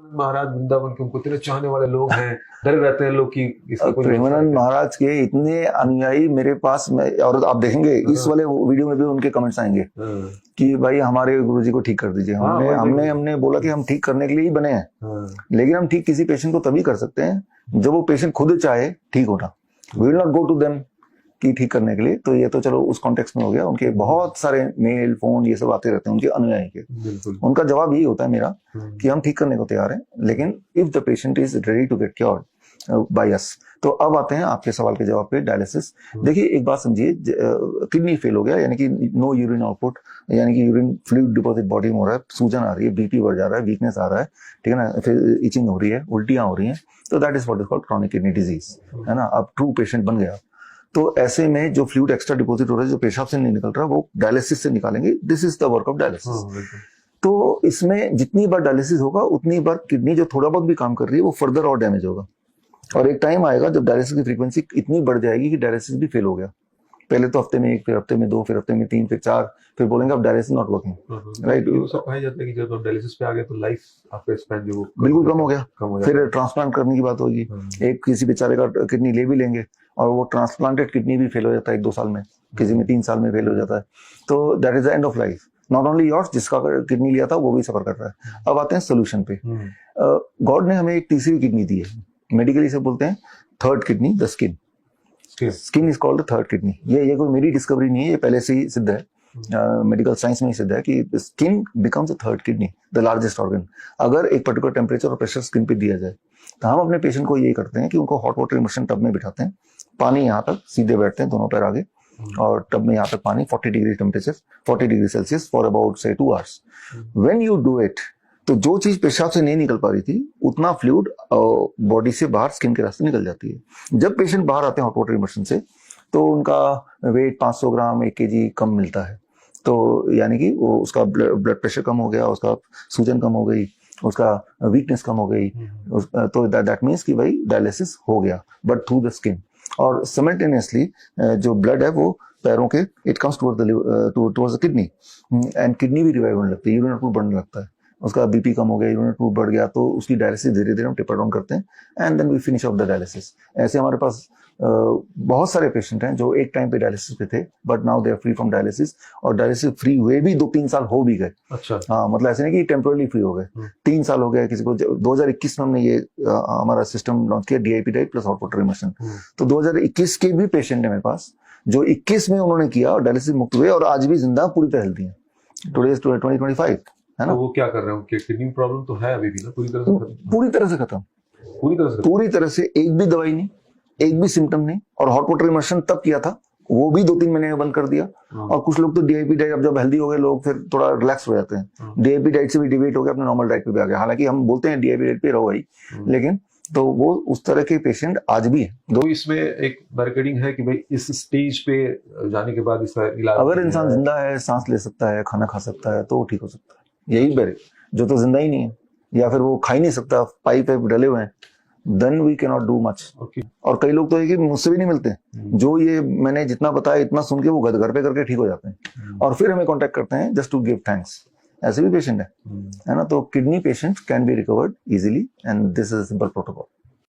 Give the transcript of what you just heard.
महाराज वृंदावन के उनको इतने चाहने वाले लोग हैं, डरे रहते हैं लोग कि इसका कोई प्रेमानंद महाराज के इतने अनुयायी मेरे पास में, और आप देखेंगे इस वाले वीडियो में भी उनके कमेंट्स आएंगे कि भाई हमारे गुरुजी को ठीक कर दीजिए। हमने बोला कि हम ठीक करने के लिए ही बने हैं, लेकिन हम ठीक किसी पेशेंट को तभी कर सकते हैं जब वो पेशेंट खुद चाहे ठीक होना। We will not go to them कि ठीक करने के लिए। तो ये तो चलो उस कॉन्टेक्स्ट में हो गया। उनके बहुत सारे मेल फोन ये सब आते रहते हैं उनके अनुयायी के। उनका जवाब यही होता है मेरा कि हम ठीक करने को तैयार हैं, लेकिन if the patient is ready to get cured by us. तो अब आते हैं आपके सवाल के जवाब पे, डायलिसिस। देखिए एक बात समझिए, किडनी फेल हो गया यानी कि नो यूरिन आउटपुट, यानी कि यूरिन फ्लूइड डिपॉजिट बॉडी में हो रहा है, सूजन आ रही है, बीपी बढ़ जा रहा है, वीकनेस आ रहा है, ठीक है ना, फिर इचिंग हो रही है, उल्टियां हो रही हैं, तो that is what is called chronic kidney disease, है ना। अब ट्रू पेशेंट बन गया। तो ऐसे में जो फ्लूइड एक्स्ट्रा डिपॉजिट हो रहा है, जो पेशाब से नहीं निकल रहा, वो डायलिसिस से निकालेंगे। This is the work of dialysis. तो इसमें जितनी बार डायलिसिस होगा उतनी बार किडनी जो थोड़ा बहुत भी काम कर रही है वो फर्दर और डैमेज होगा। और एक टाइम आएगा जब डायलिसिस की फ्रीक्वेंसी इतनी बढ़ जाएगी कि डायलिसिस भी फेल हो गया। पहले तो हफ्ते में 1, फिर हफ्ते में 2, फिर हफ्ते में 3, फिर 4, फिर बोलेंगे अब डायलिसिस नॉट वर्किंग, राइट। ये सब कहा जाता है कि जब आप डायलिसिस पे आ गए तो लाइफ आपका स्पैन जो बिल्कुल कम हो गया, फिर ट्रांसप्लांट करने की बात होगी। एक किसी बेचारे का किडनी ले भी लेंगे और वो ट्रांसप्लांटेड किडनी भी फेल हो जाता है 1-2 साल में, किसी में 3 साल में फेल हो जाता है। तो that is the end of life. Not only yours, जिसका किडनी लिया था वो भी सफर कर रहा है। अब आते हैं सोल्यूशन पे। गॉड ने हमें एक तीसरी किडनी दी है, मेडिकली से बोलते हैं third kidney, the skin. Skin is called the third kidney. ये कोई मेरी डिस्कवरी नहीं है, ये पहले से ही सिद्ध है, मेडिकल साइंस में ही सिद्ध है कि skin becomes the third kidney, the largest organ. अगर एक पर्टिकुलर टेम्परेचर और प्रेशर स्किन पे दिया जाए तो हम अपने पेशेंट को ये करते हैं कि उनको हॉट वाटर इमर्शन टब में बिठाते हैं, पानी यहाँ तक सीधे बैठते हैं, दोनों पैर आगे, और टब में यहाँ तक पानी 40 degree temperature, 40 degree Celsius for about से 2 hours. When you do it, तो जो चीज पेशाब से नहीं निकल पा रही थी उतना फ्लूइड बॉडी से बाहर स्किन के रास्ते निकल जाती है। जब पेशेंट बाहर आते हैं हॉट वाटर इमर्शन से तो उनका वेट 500 ग्राम 1 kg कम मिलता है। तो यानी कि वो उसका ब्लड प्रेशर कम हो गया, उसका सूजन कम हो गई, उसका वीकनेस कम हो गई। तो दैट मीन्स कि भाई डायलिसिस हो गया, बट थ्रू द स्किन। और सिमल्टेनियसली जो ब्लड है वो पैरों के it comes towards the kidney, and kidney भी रिवाइव होने लगती है, यूरिन आउटपुट बढ़ने लगता है, उसका बीपी कम हो गया, यूरिन आउटपुट बढ़ गया, तो उसकी डायलिसिस धीरे धीरे हम टेपर डाउन करते हैं and then we finish off the dialysis. ऐसे हमारे पास बहुत सारे पेशेंट हैं जो एक टाइम पे डायलिसिस पे थे, but now they are free from dialysis, और डायलिसिस फ्री हुए भी 2-3 साल हो भी गए। अच्छा, हाँ, मतलब ऐसे नहीं कि टेम्पोरली फ्री हो गए, 3 साल हो गए किसी को। 2021 में हमने ये हमारा सिस्टम लॉन्च किया, DIP diet plus hot water immersion. तो 2021 के भी पेशेंट है मेरे पास जो 21 में उन्होंने किया और डायलिसिस मुक्त हुए और आज भी जिंदा पूरी तरह हेल्दी है। टुडे इज 2025, है ना। तो वो क्या कर रहे हो, किडनी प्रॉब्लम तो है अभी भी ना, पूरी तरह से खत्म? पूरी तरह से खत्म, पूरी तरह से एक भी दवाई नहीं, एक भी सिम्टम नहीं। और हॉट वाटर इमर्शन तब किया था, वो भी 2-3 महीने में बंद कर दिया। और कुछ लोग तो DIP डाइट, अब जब हेल्दी हो गए लोग फिर थोड़ा रिलैक्स हो जाते हैं, DIP डाइट से भी डिवेट हो गया, अपने नॉर्मल डाइट पे भी आ गया। हालांकि हम बोलते हैं DIP डाइट पे रहो भाई, लेकिन तो वो उस तरह के पेशेंट आज भी है। तो इसमें एक बैरिकेडिंग है कि भाई इस स्टेज पे जाने के बाद इसका इलाज, अगर इंसान जिंदा है, सांस ले सकता है, खाना खा सकता है, तो ठीक हो सकता है। यही बैरिक, जो तो जिंदा ही नहीं है या फिर वो खा ही नहीं सकता, पाइप डले हुए हैं, then we cannot do much। और कई लोग तो है कि मुझसे भी नहीं मिलते, जो ये मैंने जितना बताया इतना सुन के वो घर पे करके ठीक हो जाते हैं और फिर हमें कांटेक्ट करते हैं जस्ट टू गिव थैंक्स। ऐसे भी पेशेंट है ना। तो kidney patient can be recovered easily and this is simple protocol.